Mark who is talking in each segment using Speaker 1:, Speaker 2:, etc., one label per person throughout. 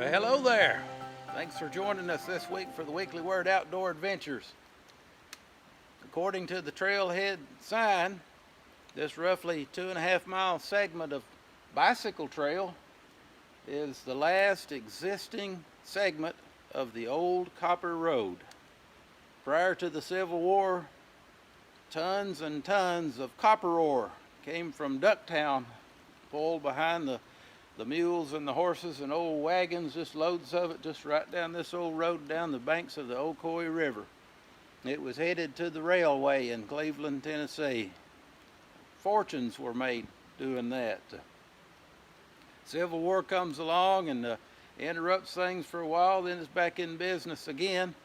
Speaker 1: Well, hello there. Thanks for joining us this week for the Weekly Word Outdoor Adventures. According to the trailhead sign, this roughly 2.5-mile segment of bicycle trail is the last existing segment of the old copper road. Prior to the Civil War, tons and tons of copper ore came from Ducktown, pulled behind the mules and the horses and old wagons, just loads of it, just right down this old road down the banks of the Ocoee River. It was headed to the railway in Cleveland, Tennessee. Fortunes were made doing that. Civil War comes along and interrupts things for a while, then it's back in business again.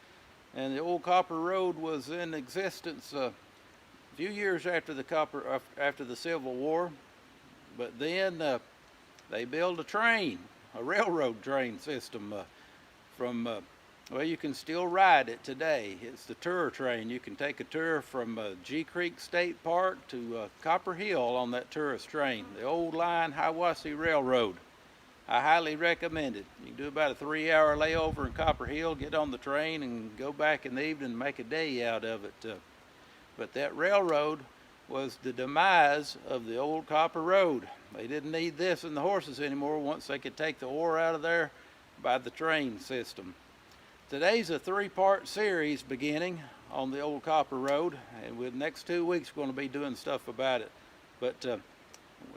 Speaker 1: And the old copper road was in existence a few years after the Civil War, but then they built a railroad train system well, you can still ride it today. It's the tour train. You can take a tour from G Creek State Park to Copper Hill on that tourist train, the old line Hiwassee Railroad. I highly recommend it. You can do about a 3-hour layover in Copper Hill, get on the train, and go back in the evening and make a day out of it. But that railroad was the demise of the old copper road. They didn't need this and the horses anymore once they could take the ore out of there by the train system. Today's a 3-part series beginning on the old copper road, and with the next 2 weeks we're going to be doing stuff about it. But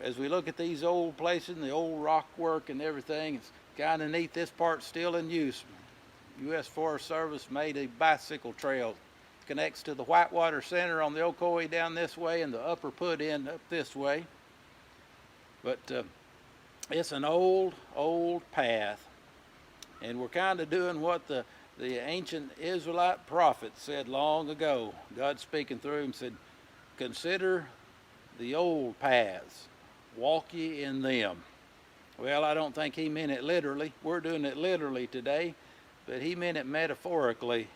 Speaker 1: as we look at these old places and the old rock work and everything, it's kind of neat. This part's still in use. U.S. Forest Service made a bicycle trail. Connects to the Whitewater Center on the Ocoee down this way and the upper put in up this way. But it's an old path, and we're kind of doing what the ancient Israelite prophet said long ago. God speaking through him said, "Consider the old paths, walk ye in them." Well, I don't think he meant it literally. We're doing it literally today, but he meant it metaphorically.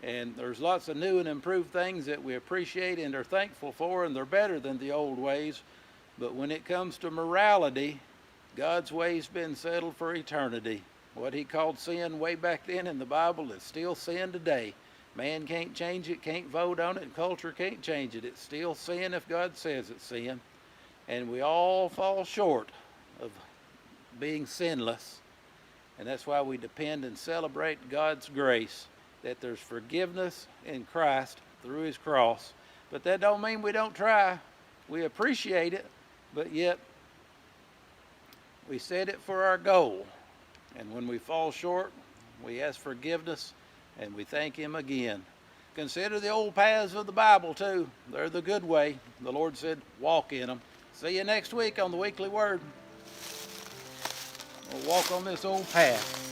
Speaker 1: And there's lots of new and improved things that we appreciate and are thankful for, and they're better than the old ways. But when it comes to morality, God's way's been settled for eternity. What he called sin way back then in the Bible is still sin today. Man can't change it, can't vote on it, and culture can't change it. It's still sin if God says it's sin. And we all fall short of being sinless. And that's why we depend and celebrate God's grace, that there's forgiveness in Christ through his cross. But that don't mean we don't try. We appreciate it, but yet we set it for our goal. And when we fall short, we ask forgiveness and we thank him again. Consider the old paths of the Bible too. They're the good way. The Lord said, walk in them. See you next week on the Weekly Word. We'll walk on this old path.